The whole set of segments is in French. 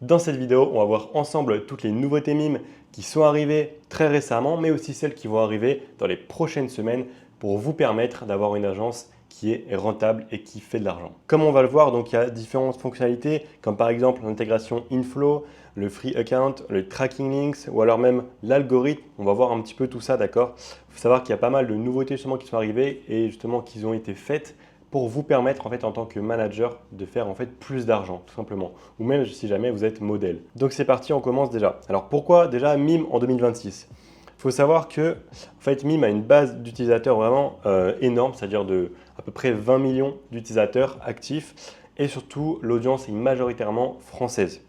Dans cette vidéo, on va voir ensemble toutes les nouveautés Mime qui sont arrivées très récemment, mais aussi celles qui vont arriver dans les prochaines semaines pour vous permettre d'avoir une agence qui est rentable et qui fait de l'argent. Comme on va le voir, donc il y a différentes fonctionnalités, comme par exemple l'intégration Inflow, le free account, le tracking links ou alors même l'algorithme. On va voir un petit peu tout ça, d'accord? Il faut savoir qu'il y a pas mal de nouveautés justement qui sont arrivées et justement qui ont été faites pour vous permettre en fait en tant que manager de faire en fait plus d'argent tout simplement, ou même si jamais vous êtes modèle. Donc c'est parti, on commence déjà. Alors pourquoi déjà Mime en 2026? Il faut savoir que en fait, Mime a une base d'utilisateurs vraiment énorme, c'est-à-dire de à peu près 20 millions d'utilisateurs actifs et surtout l'audience est majoritairement française.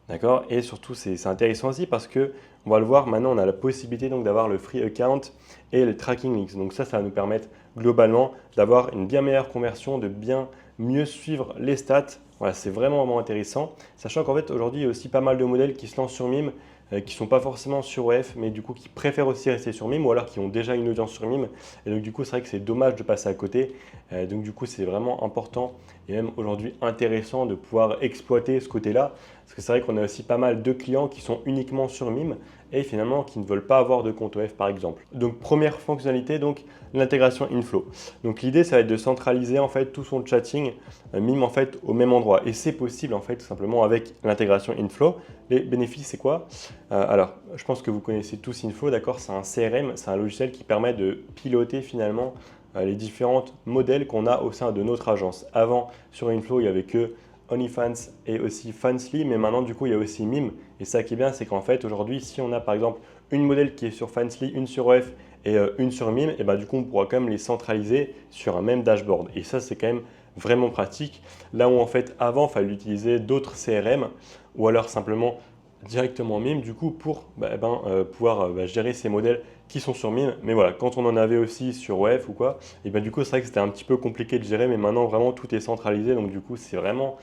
D'accord? Et surtout, c'est intéressant aussi parce que, on va le voir, maintenant, on a la possibilité donc d'avoir le free account et le tracking links. Donc ça va nous permettre globalement d'avoir une bien meilleure conversion, de bien mieux suivre les stats. Voilà, c'est vraiment intéressant. Sachant qu'en fait, aujourd'hui, il y a aussi pas mal de modèles qui se lancent sur Mime, qui ne sont pas forcément sur OF, mais du coup, qui préfèrent aussi rester sur Mime ou alors qui ont déjà une audience sur Mime. Et donc, du coup, c'est vrai que c'est dommage de passer à côté. Donc, du coup, c'est vraiment important et même aujourd'hui intéressant de pouvoir exploiter ce côté-là. Parce que c'est vrai qu'on a aussi pas mal de clients qui sont uniquement sur Mime et finalement qui ne veulent pas avoir de compte OF par exemple. Donc première fonctionnalité, donc l'intégration Inflow. Donc l'idée ça va être de centraliser en fait tout son chatting Mime en fait au même endroit et c'est possible en fait tout simplement avec l'intégration Inflow. Les bénéfices c'est quoi? Alors je pense que vous connaissez tous Inflow, d'accord? C'est un CRM, c'est un logiciel qui permet de piloter finalement les différents modèles qu'on a au sein de notre agence. Avant sur Inflow il n'y avait que OnlyFans et aussi Fansly, mais maintenant du coup il y a aussi Mime. Et ça qui est bien, c'est qu'en fait aujourd'hui, si on a par exemple une modèle qui est sur Fansly, une sur OF et une sur Mime, et bah, du coup on pourra quand même les centraliser sur un même dashboard. Et ça c'est quand même vraiment pratique. Là où en fait avant il fallait utiliser d'autres CRM ou alors simplement directement Mime du coup pour pouvoir gérer ces modèles qui sont sur Mime. Mais voilà, quand on en avait aussi sur OF ou quoi, et ben du coup c'est vrai que c'était un petit peu compliqué de gérer, mais maintenant vraiment tout est centralisé, donc du coup c'est vraiment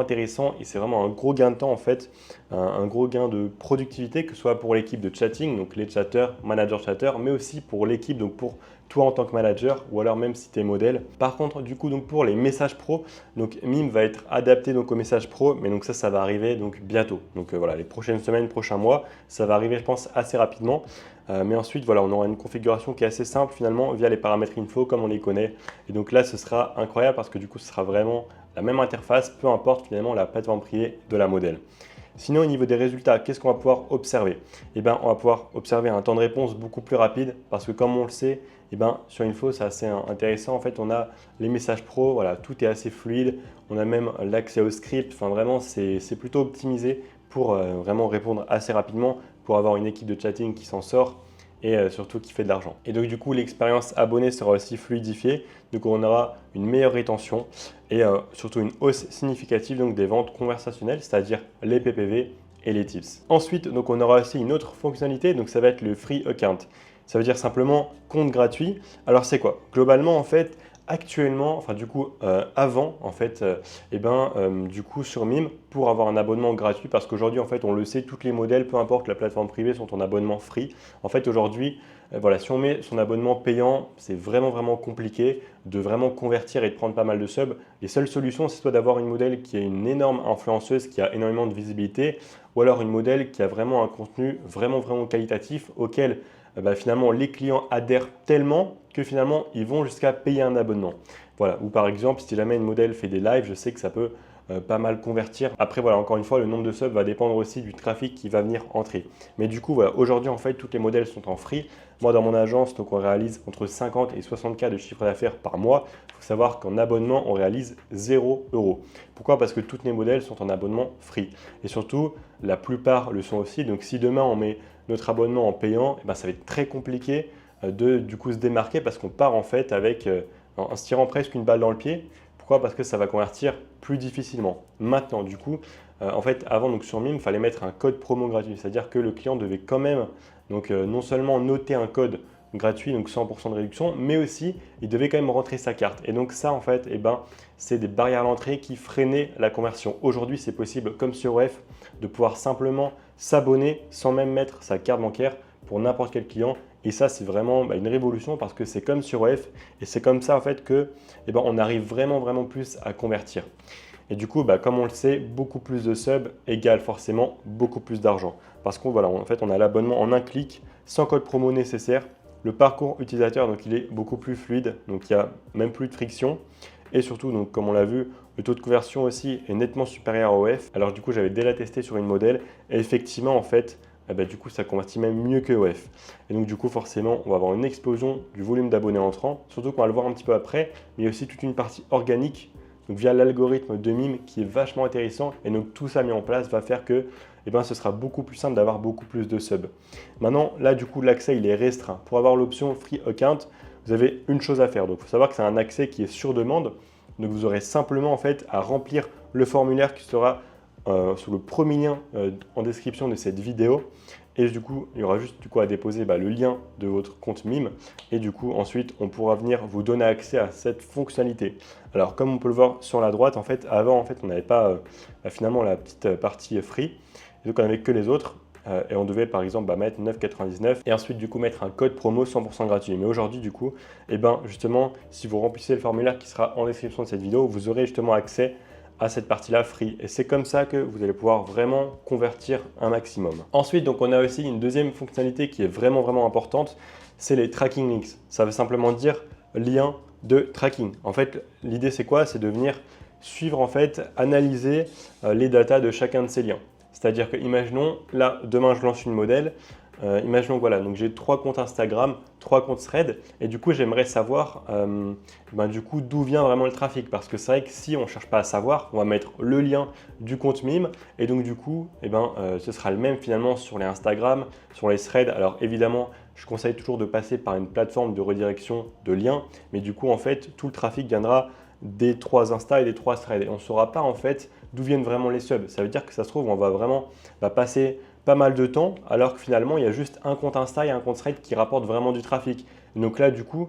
intéressant et c'est vraiment un gros gain de temps en fait, un gros gain de productivité, que ce soit pour l'équipe de chatting, donc les chatteurs, manager chatteurs, mais aussi pour l'équipe, donc pour toi en tant que manager ou alors même si tu es modèle. Par contre, du coup, donc pour les messages pro, donc Mime va être adapté donc aux messages pro, mais donc ça va arriver donc bientôt. Donc voilà, les prochaines semaines, prochains mois, ça va arriver, je pense, assez rapidement. Mais ensuite, voilà, on aura une configuration qui est assez simple finalement via les paramètres info comme on les connaît. Et donc là, ce sera incroyable parce que du coup, ce sera vraiment la même interface, peu importe finalement la plateforme privée de la modèle. Sinon, au niveau des résultats, qu'est-ce qu'on va pouvoir observer? Eh bien, on va pouvoir observer un temps de réponse beaucoup plus rapide parce que comme on le sait, eh ben, sur Info, c'est assez intéressant. En fait, on a les messages pro, voilà, tout est assez fluide. On a même l'accès au script. Enfin, vraiment, c'est plutôt optimisé pour vraiment répondre assez rapidement, pour avoir une équipe de chatting qui s'en sort et surtout qui fait de l'argent. Et donc, du coup, l'expérience abonnée sera aussi fluidifiée. Donc, on aura une meilleure rétention et surtout une hausse significative donc, des ventes conversationnelles, c'est-à-dire les PPV et les tips. Ensuite, donc, on aura aussi une autre fonctionnalité, donc ça va être le free account. Ça veut dire simplement compte gratuit. Alors c'est quoi? Globalement en fait, actuellement, enfin du coup avant en fait, du coup sur Mime pour avoir un abonnement gratuit, parce qu'aujourd'hui en fait on le sait, tous les modèles, peu importe la plateforme privée, sont en abonnement free. En fait aujourd'hui, voilà, si on met son abonnement payant, c'est vraiment compliqué de vraiment convertir et de prendre pas mal de subs. Les seules solutions, c'est soit d'avoir une modèle qui est une énorme influenceuse, qui a énormément de visibilité, ou alors une modèle qui a vraiment un contenu vraiment qualitatif auquel finalement les clients adhèrent tellement que finalement ils vont jusqu'à payer un abonnement. Voilà. Ou par exemple, si jamais une modèle fait des lives, je sais que ça peut pas mal convertir. Après, voilà, encore une fois, le nombre de subs va dépendre aussi du trafic qui va venir entrer. Mais du coup, voilà, aujourd'hui, en fait, toutes les modèles sont en free. Moi, dans mon agence, donc on réalise entre 50 et 60K de chiffre d'affaires par mois. Il faut savoir qu'en abonnement, on réalise 0 euros. Pourquoi? Parce que toutes les modèles sont en abonnement free. Et surtout, la plupart le sont aussi. Donc, si demain, on met notre abonnement en payant, ça va être très compliqué de du coup se démarquer parce qu'on part en fait avec en se tirant presque une balle dans le pied. Pourquoi? Parce que ça va convertir plus difficilement. Maintenant, du coup, en fait, avant donc sur Mime, il fallait mettre un code promo gratuit, c'est-à-dire que le client devait quand même donc non seulement noter un code gratuit, donc 100% de réduction, mais aussi il devait quand même rentrer sa carte. Et donc ça, en fait, c'est des barrières à l'entrée qui freinaient la conversion. Aujourd'hui, c'est possible, comme sur OF, de pouvoir simplement s'abonner sans même mettre sa carte bancaire pour n'importe quel client. Et ça, c'est vraiment une révolution parce que c'est comme sur OF et c'est comme ça en fait que on arrive vraiment plus à convertir. Et du coup, comme on le sait, beaucoup plus de subs égale forcément beaucoup plus d'argent. Parce qu'en voilà, en fait, on a l'abonnement en un clic, sans code promo nécessaire. Le parcours utilisateur, donc il est beaucoup plus fluide, donc il n'y a même plus de friction. Et surtout, donc, comme on l'a vu, le taux de conversion aussi est nettement supérieur à OF. Alors du coup, j'avais déjà testé sur une modèle et effectivement, en fait, du coup, ça convertit même mieux que OF. Et donc du coup, forcément, on va avoir une explosion du volume d'abonnés entrants, surtout qu'on va le voir un petit peu après, mais il y a aussi toute une partie organique, donc via l'algorithme de Mime qui est vachement intéressant. Et donc tout ça mis en place va faire que ce sera beaucoup plus simple d'avoir beaucoup plus de subs. Maintenant, là, du coup, l'accès, il est restreint. Pour avoir l'option Free Account, vous avez une chose à faire. Donc, il faut savoir que c'est un accès qui est sur demande. Donc, vous aurez simplement en fait à remplir le formulaire qui sera sous le premier lien en description de cette vidéo. Et du coup, il y aura juste à déposer le lien de votre compte Mime. Et du coup, ensuite, on pourra venir vous donner accès à cette fonctionnalité. Alors, comme on peut le voir sur la droite, en fait, avant, on n'avait pas finalement la petite partie free. Et donc, on n'avait que les autres. Et on devait par exemple mettre 9,99 et ensuite du coup mettre un code promo 100% gratuit. Mais aujourd'hui du coup, justement, si vous remplissez le formulaire qui sera en description de cette vidéo, vous aurez justement accès à cette partie-là free. Et c'est comme ça que vous allez pouvoir vraiment convertir un maximum. Ensuite, donc on a aussi une deuxième fonctionnalité qui est vraiment importante, c'est les tracking links. Ça veut simplement dire lien de tracking. En fait, l'idée c'est quoi? C'est de venir suivre analyser les datas de chacun de ces liens. C'est-à-dire que, imaginons, là, demain, je lance une modèle. Imaginons que voilà, donc j'ai 3 comptes Instagram, 3 comptes Thread. Et du coup, j'aimerais savoir du coup, d'où vient vraiment le trafic. Parce que c'est vrai que si on ne cherche pas à savoir, on va mettre le lien du compte Mime. Et donc, du coup, ce sera le même finalement sur les Instagram, sur les Threads. Alors, évidemment, je conseille toujours de passer par une plateforme de redirection de liens. Mais du coup, en fait, tout le trafic viendra des 3 Insta et des 3 Threads. Et on ne saura pas en fait d'où viennent vraiment les subs. Ça veut dire que ça se trouve, on va vraiment passer pas mal de temps alors que finalement, il y a juste un compte Insta et un compte Thread qui rapportent vraiment du trafic. Et donc là, du coup,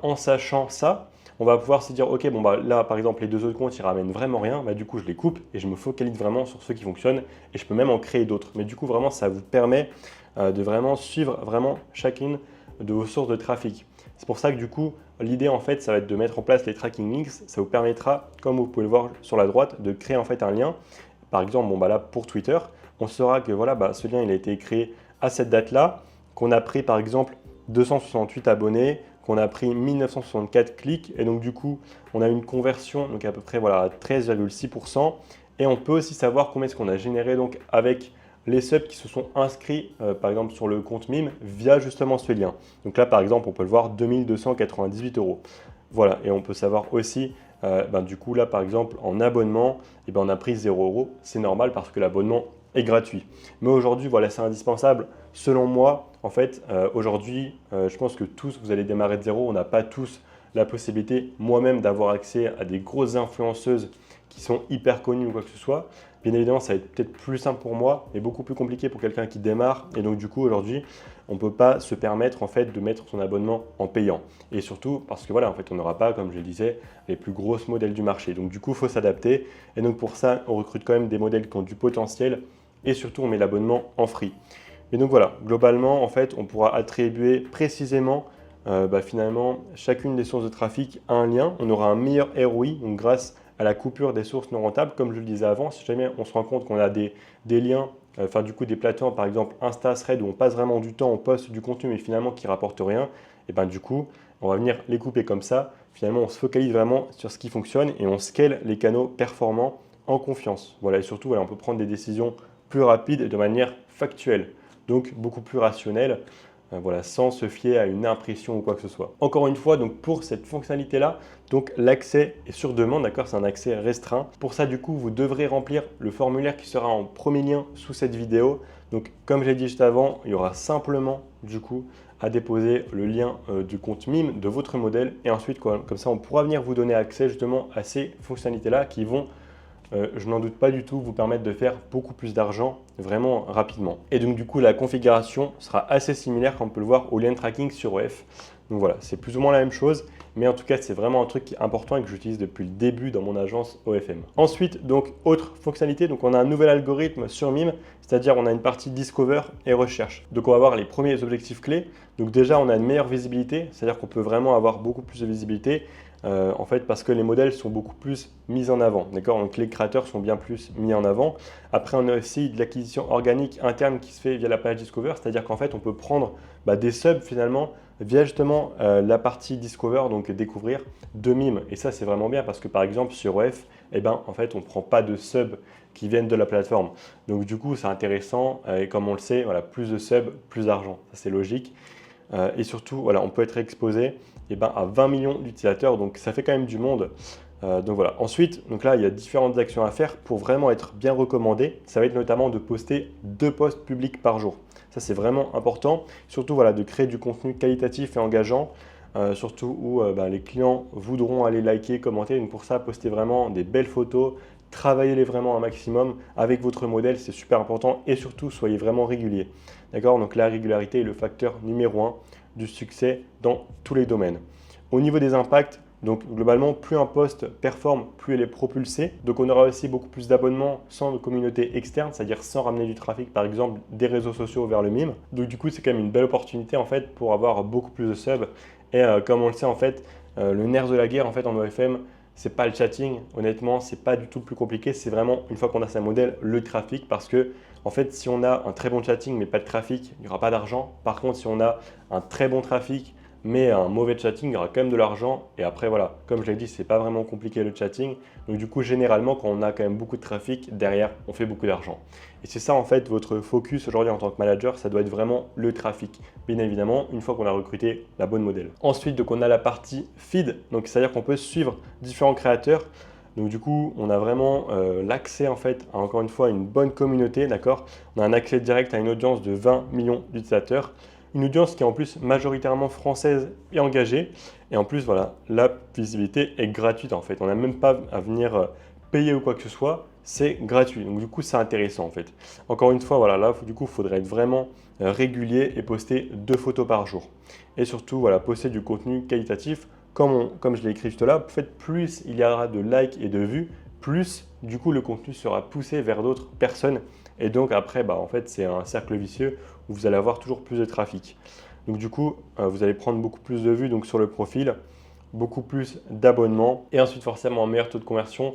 en sachant ça, on va pouvoir se dire, ok, là, par exemple, les 2 autres comptes, ils ramènent vraiment rien. Du coup, je les coupe et je me focalise vraiment sur ceux qui fonctionnent et je peux même en créer d'autres. Mais du coup, vraiment, ça vous permet de vraiment suivre vraiment chacune de vos sources de trafic. C'est pour ça que du coup, l'idée en fait, ça va être de mettre en place les tracking links. Ça vous permettra, comme vous pouvez le voir sur la droite, de créer en fait un lien. Par exemple, là pour Twitter, on saura que voilà, ce lien il a été créé à cette date-là, qu'on a pris par exemple 268 abonnés, qu'on a pris 1964 clics et donc du coup, on a une conversion donc à peu près à 13,6%. Et on peut aussi savoir combien est-ce qu'on a généré donc avec les subs qui se sont inscrits par exemple sur le compte Mime via justement ce lien. Donc là par exemple on peut le voir 2298 €. Voilà, et on peut savoir aussi du coup là par exemple en abonnement on a pris 0 €. C'est normal parce que l'abonnement est gratuit. Mais aujourd'hui voilà, c'est indispensable selon moi. En fait aujourd'hui je pense que tous vous allez démarrer de zéro. On n'a pas tous la possibilité moi-même d'avoir accès à des grosses influenceuses qui sont hyper connues ou quoi que ce soit. Bien évidemment, ça va être peut-être plus simple pour moi, mais beaucoup plus compliqué pour quelqu'un qui démarre. Et donc, du coup, aujourd'hui, on ne peut pas se permettre en fait, de mettre son abonnement en payant. Et surtout parce que voilà, en fait, on n'aura pas, comme je le disais, les plus grosses modèles du marché. Donc, du coup, il faut s'adapter. Et donc, pour ça, on recrute quand même des modèles qui ont du potentiel. Et surtout, on met l'abonnement en free. Et donc, voilà, globalement, en fait, on pourra attribuer précisément finalement chacune des sources de trafic à un lien. On aura un meilleur ROI, donc grâce à la coupure des sources non rentables. Comme je le disais avant, si jamais on se rend compte qu'on a des liens, du coup des plateformes par exemple Insta, Thread où on passe vraiment du temps, on poste du contenu mais finalement qui ne rapporte rien, et du coup on va venir les couper comme ça. Finalement on se focalise vraiment sur ce qui fonctionne et on scale les canaux performants en confiance. Voilà, et surtout voilà, on peut prendre des décisions plus rapides et de manière factuelle, donc beaucoup plus rationnelle. Voilà, sans se fier à une impression ou quoi que ce soit. Encore une fois, donc pour cette fonctionnalité-là, donc l'accès est sur demande, d'accord, c'est un accès restreint. Pour ça, du coup, vous devrez remplir le formulaire qui sera en premier lien sous cette vidéo. Donc, comme j'ai dit juste avant, il y aura simplement, du coup, à déposer le lien du compte Mime de votre modèle. Et ensuite, comme ça, on pourra venir vous donner accès justement à ces fonctionnalités-là qui vont je n'en doute pas du tout, vous permettre de faire beaucoup plus d'argent vraiment rapidement. Et donc du coup, la configuration sera assez similaire, comme on peut le voir, au lien tracking sur OF. Donc voilà, c'est plus ou moins la même chose, mais en tout cas, c'est vraiment un truc qui est important et que j'utilise depuis le début dans mon agence OFM. Ensuite, donc autre fonctionnalité, donc on a un nouvel algorithme sur Mime, c'est-à-dire on a une partie Discover et recherche. Donc on va avoir les premiers objectifs clés. Donc déjà, on a une meilleure visibilité, c'est-à-dire qu'on peut vraiment avoir beaucoup plus de visibilité. en fait parce que les modèles sont beaucoup plus mis en avant, d'accord? Donc les créateurs sont bien plus mis en avant. Après, on a aussi de l'acquisition organique interne qui se fait via la page Discover, c'est-à-dire qu'en fait, on peut prendre des subs finalement via justement la partie Discover, donc découvrir de mimes. Et ça, c'est vraiment bien parce que par exemple sur OF, eh ben, en fait, on ne prend pas de subs qui viennent de la plateforme. Donc du coup, c'est intéressant et comme on le sait, voilà, plus de subs, plus d'argent. Ça, c'est logique. Et surtout, voilà, on peut être exposé à 20 millions d'utilisateurs, donc ça fait quand même du monde. Donc voilà. Ensuite, donc là, il y a différentes actions à faire pour vraiment être bien recommandé. Ça va être notamment de poster 2 posts publics par jour. Ça, c'est vraiment important. Surtout, voilà, de créer du contenu qualitatif et engageant. Surtout où les clients voudront aller liker, commenter. Donc pour ça, postez vraiment des belles photos, travaillez-les vraiment un maximum avec votre modèle, c'est super important. Et surtout, soyez vraiment régulier. D'accord? Donc la régularité est le facteur numéro 1 du succès dans tous les domaines. Au niveau des impacts, donc globalement, plus un post performe, plus il est propulsé. Donc on aura aussi beaucoup plus d'abonnements sans communauté externe, c'est-à-dire sans ramener du trafic, par exemple, des réseaux sociaux vers le mime. Donc du coup, c'est quand même une belle opportunité en fait pour avoir beaucoup plus de subs. Et comme on le sait en fait, le nerf de la guerre en fait en OFM, c'est pas le chatting. Honnêtement, c'est pas du tout le plus compliqué. C'est vraiment une fois qu'on a sa modèle, le trafic, parce que en fait, si on a un très bon chatting mais pas de trafic, il n'y aura pas d'argent. Par contre, si on a un très bon trafic mais un mauvais chatting, il y aura quand même de l'argent. Et après, voilà, comme je l'ai dit, c'est pas vraiment compliqué le chatting. Donc du coup, généralement, quand on a quand même beaucoup de trafic, derrière, on fait beaucoup d'argent. Et c'est ça, en fait, votre focus aujourd'hui en tant que manager, ça doit être vraiment le trafic. Bien évidemment, une fois qu'on a recruté la bonne modèle. Ensuite, donc on a la partie feed. Donc c'est-à-dire qu'on peut suivre différents créateurs. Donc du coup, on a vraiment l'accès en fait à encore une fois une bonne communauté, d'accord? On a un accès direct à une audience de 20 millions d'utilisateurs. Une audience qui est en plus majoritairement française et engagée. Et en plus, voilà, la visibilité est gratuite en fait. On n'a même pas à venir payer ou quoi que ce soit. C'est gratuit. Donc du coup, c'est intéressant en fait. Encore une fois, voilà, là, du coup, il faudrait être vraiment régulier et poster 2 photos par jour. Et surtout, voilà, poster du contenu qualitatif. Comme je l'ai écrit juste là, en fait, plus il y aura de likes et de vues, plus du coup le contenu sera poussé vers d'autres personnes. Et donc après, en fait, c'est un cercle vicieux où vous allez avoir toujours plus de trafic. Donc du coup, vous allez prendre beaucoup plus de vues donc, sur le profil, beaucoup plus d'abonnements et ensuite forcément un meilleur taux de conversion,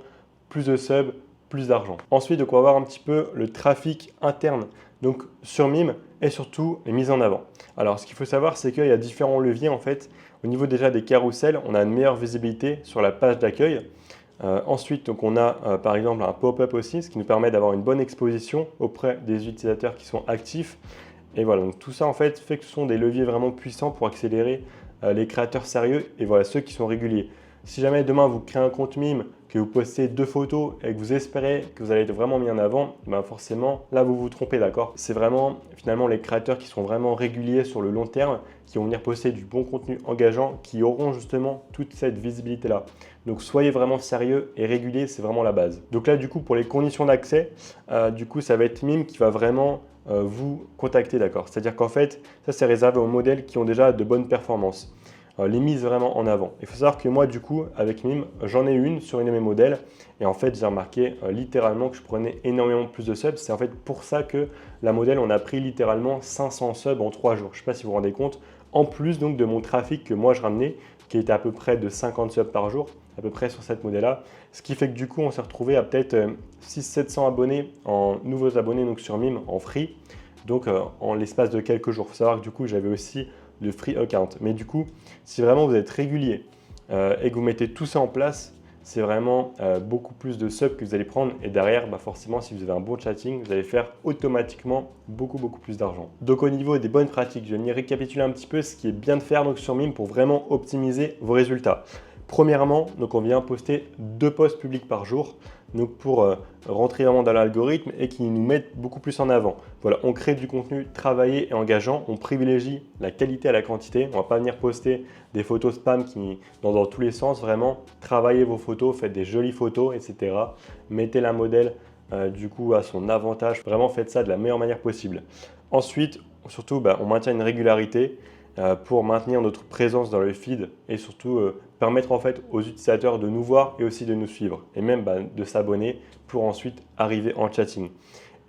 plus de subs, plus d'argent. Ensuite, donc, on va voir un petit peu le trafic interne donc sur Mime et surtout les mises en avant. Alors, ce qu'il faut savoir, c'est qu'il y a différents leviers en fait. Au niveau déjà des carousels, on a une meilleure visibilité sur la page d'accueil. Ensuite, donc on a par exemple un pop-up aussi, ce qui nous permet d'avoir une bonne exposition auprès des utilisateurs qui sont actifs. Et voilà, donc tout ça en fait fait que ce sont des leviers vraiment puissants pour accélérer les créateurs sérieux et voilà ceux qui sont réguliers. Si jamais demain vous créez un compte mime, que vous postez 2 photos et que vous espérez que vous allez être vraiment mis en avant, forcément là vous vous trompez, d'accord? C'est vraiment finalement les créateurs qui sont vraiment réguliers sur le long terme, qui vont venir poster du bon contenu engageant, qui auront justement toute cette visibilité là. Donc soyez vraiment sérieux et régulier, c'est vraiment la base. Donc là du coup pour les conditions d'accès, du coup ça va être Mime qui va vraiment vous contacter, d'accord? C'est-à-dire qu'en fait ça c'est réservé aux modèles qui ont déjà de bonnes performances. Les mises vraiment en avant. Il faut savoir que moi, du coup, avec Mime, j'en ai une sur une de mes modèles. Et en fait, j'ai remarqué littéralement que je prenais énormément plus de subs. C'est en fait pour ça que la modèle, on a pris littéralement 500 subs en 3 jours. Je ne sais pas si vous vous rendez compte. En plus donc de mon trafic que moi, je ramenais, qui était à peu près de 50 subs par jour, à peu près sur cette modèle-là. Ce qui fait que du coup, on s'est retrouvé à peut-être 600-700 abonnés, en nouveaux abonnés donc sur Mime, en free. Donc en l'espace de quelques jours. Il faut savoir que du coup, j'avais aussi le free account. Mais du coup, si vraiment vous êtes régulier et que vous mettez tout ça en place, c'est vraiment beaucoup plus de subs que vous allez prendre. Et derrière, forcément, si vous avez un bon chatting, vous allez faire automatiquement beaucoup plus d'argent. Donc au niveau des bonnes pratiques, je vais venir récapituler un petit peu ce qui est bien de faire donc, sur Mime pour vraiment optimiser vos résultats. Premièrement, donc on vient poster 2 posts publics par jour donc pour rentrer vraiment dans l'algorithme et qui nous mettent beaucoup plus en avant. Voilà, on crée du contenu travaillé et engageant, on privilégie la qualité à la quantité. On ne va pas venir poster des photos spam qui dans tous les sens. Vraiment, travaillez vos photos, faites des jolies photos, etc. Mettez la modèle du coup à son avantage. Vraiment, faites ça de la meilleure manière possible. Ensuite, surtout, on maintient une régularité pour maintenir notre présence dans le feed et surtout permettre en fait aux utilisateurs de nous voir et aussi de nous suivre et même de s'abonner pour ensuite arriver en chatting.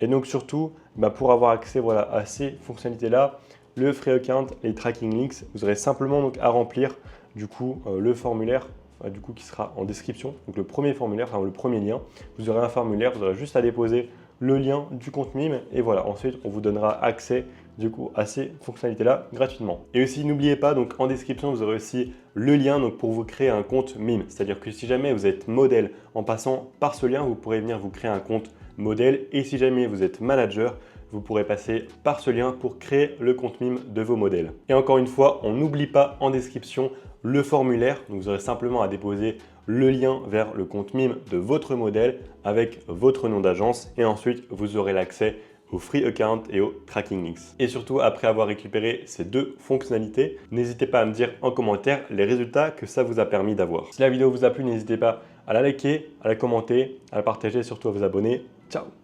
Et donc surtout, pour avoir accès à ces fonctionnalités-là, le free account et tracking links, vous aurez simplement donc à remplir du coup le formulaire du coup qui sera en description. Donc le premier formulaire, enfin le premier lien, vous aurez un formulaire, vous aurez juste à déposer le lien du compte Mime et voilà, ensuite on vous donnera accès du coup à ces fonctionnalités-là gratuitement. Et aussi n'oubliez pas, donc en description vous aurez aussi le lien donc, pour vous créer un compte Mime. C'est-à-dire que si jamais vous êtes modèle, en passant par ce lien, vous pourrez venir vous créer un compte modèle et si jamais vous êtes manager, vous pourrez passer par ce lien pour créer le compte Mime de vos modèles. Et encore une fois, on n'oublie pas en description le formulaire. Donc vous aurez simplement à déposer le lien vers le compte Mime de votre modèle avec votre nom d'agence et ensuite vous aurez l'accès au free account et au tracking links. Et surtout, après avoir récupéré ces deux fonctionnalités, n'hésitez pas à me dire en commentaire les résultats que ça vous a permis d'avoir. Si la vidéo vous a plu, n'hésitez pas à la liker, à la commenter, à la partager et surtout à vous abonner. Ciao!